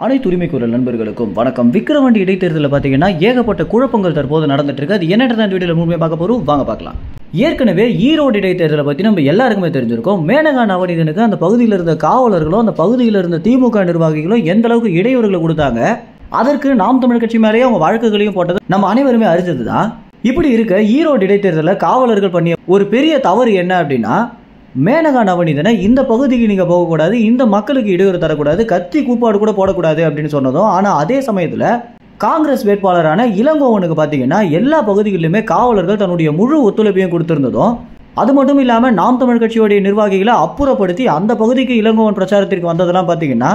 அனைத்து உரிமை குரல் நண்பர்களுக்கும் வணக்கம். விக்கிரவாண்டி இடைத்தேர்தலில் பார்த்தீங்கன்னா ஏகப்பட்ட குழப்பங்கள் தற்போது நடந்துட்டு இருக்கு. அது என்னென்ன அந்த வீடியோவில் முழுமையாக பார்க்க போறோம், வாங்க பார்க்கலாம். ஏற்கனவே ஈரோடு இடைத்தேர்தலை பற்றி நம்ம எல்லாருக்குமே தெரிஞ்சிருக்கோம். மேனகா நவநீதனுக்கு அந்த பகுதியில் இருந்த காவலர்களும் அந்த பகுதியில் இருந்த திமுக நிர்வாகிகளும் எந்த அளவுக்கு இடையூறுகளை கொடுத்தாங்க, அதற்கு நாம் தமிழ் கட்சி மேலேயே அவங்க வழக்குகளையும் போட்டது நம்ம அனைவருமே அறிஞ்சது தான். இப்படி இருக்க ஈரோடு இடைத்தேர்தலில் காவலர்கள் பண்ணிய ஒரு பெரிய தவறு என்ன அப்படின்னா, மேனகா நவநீதனை இந்த பகுதிக்கு நீங்க போகக்கூடாது, இந்த மக்களுக்கு இடையூறு தரக்கூடாது, கத்தி கூப்பாடு கூட போடக்கூடாது அப்படின்னு சொன்னதும், ஆனா அதே சமயத்துல காங்கிரஸ் வேட்பாளரான இளங்கோவனுக்கு பாத்தீங்கன்னா எல்லா பகுதிகளிலுமே காவலர்கள் தன்னுடைய முழு ஒத்துழைப்பையும் கொடுத்திருந்ததும், அது மட்டும் இல்லாம நாம் தமிழ் கட்சியுடைய நிர்வாகிகளை அப்புறப்படுத்தி அந்த பகுதிக்கு இளங்கோவன் பிரச்சாரத்திற்கு வந்ததெல்லாம் பாத்தீங்கன்னா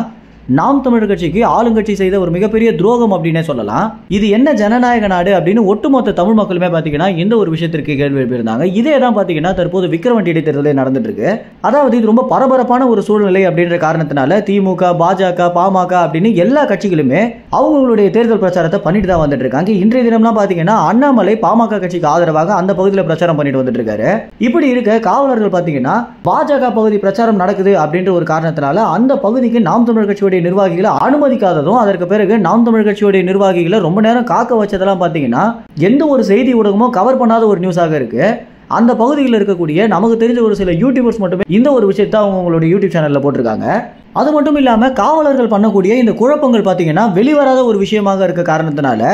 நாம் தமிழ் கட்சிக்கு ஆளுங்கட்சி செய்த ஒரு மிகப்பெரிய துரோகம் அப்படின்னே சொல்லலாம். இது என்ன ஜனநாயக நாடு அப்படின்னு ஒட்டுமொத்த தமிழ் மக்களுமே பாத்தீங்கன்னா இந்த ஒரு விஷயத்திற்கு கேள்வி எழுப்பியிருந்தாங்க. இதே தான் பாத்தீங்கன்னா தற்போது விக்கிரவாண்டி இடைத்தேர்தலே நடந்துட்டு இருக்கு. அதாவது இது ரொம்ப பரபரப்பான ஒரு சூழ்நிலை அப்படின்ற காரணத்தினால திமுக, பாஜக, பாமக அப்படின்னு எல்லா கட்சிகளுமே அவங்களுடைய தேர்தல் பிரச்சாரத்தை பண்ணிட்டு தான் வந்துட்டு இருக்காங்க. இன்றைய தினம்லாம் பாத்தீங்கன்னா அண்ணாமலை பாமக கட்சிக்கு ஆதரவாக அந்த பகுதியில் பிரச்சாரம் பண்ணிட்டு வந்துட்டு இருக்காரு. இப்படி இருக்க காவலர்கள் பாத்தீங்கன்னா பாஜக பகுதி பிரச்சாரம் நடக்குது அப்படின்ற ஒரு காரணத்தினால அந்த பகுதிக்கு நாம் தமிழ் கட்சியுடைய நிர்வாகிகளை அனுமதிக்காததும், அதற்கு பிறகு நாம் தமிழ் கட்சியுடைய நிர்வாகிகளை ரொம்ப நேரம் காக்க வச்சதெல்லாம் பாத்தீங்கன்னா எந்த ஒரு செய்தி ஊடகமோ கவர் பண்ணாத ஒரு நியூஸாக இருக்கு. அந்த பகுதியில் இருக்கக்கூடிய நமக்கு தெரிஞ்ச ஒரு சில யூடியூபர்ஸ் மட்டுமே இந்த ஒரு விஷயத்தை அவங்களுடைய யூடியூப் சேனல்ல போட்டிருக்காங்க. அது மட்டும் இல்லாம காவலர்கள் பண்ணக்கூடிய இந்த குழப்பங்கள் பாத்தீங்கன்னா வெளிவராத ஒரு விஷயமாக இருக்க காரணத்தினால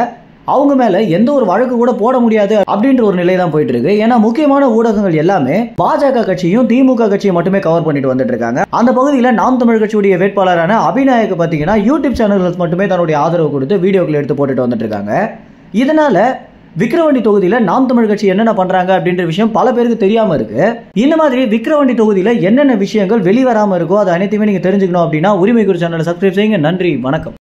அவங்க மேல எந்த ஒரு வழக்கு கூட போட முடியாது அப்படின்ற ஒரு நிலை தான் போயிட்டு இருக்கு. ஏன்னா முக்கியமான ஊடகங்கள் எல்லாமே பாஜக கட்சியும் திமுக கட்சியும் மட்டுமே கவர் பண்ணிட்டு வந்துட்டு இருக்காங்க. அந்த பகுதியில் நாம் தமிழ் கட்சியுடைய வேட்பாளரான அபிநாயக்கு பாத்தீங்கன்னா யூடியூப் சேனல்கள் மட்டுமே தன்னுடைய ஆதரவு கொடுத்து வீடியோக்கள் எடுத்து போட்டுட்டு வந்துட்டு இருக்காங்க. இதனால விக்கிரவாண்டி தொகுதியில் நாம் தமிழ் கட்சி என்னென்ன பண்றாங்க அப்படின்ற விஷயம் பல பேருக்கு தெரியாம இருக்கு. இந்த மாதிரி விக்கிரவாண்டி தொகுதியில் என்னென்ன விஷயங்கள் வெளிவராம இருக்கோ அது அனைத்துமே நீங்க தெரிஞ்சுக்கணும் அப்படின்னா உரிமை குரல் சேனலை சப்ஸ்கிரைப் செய்யுங்க. நன்றி, வணக்கம்.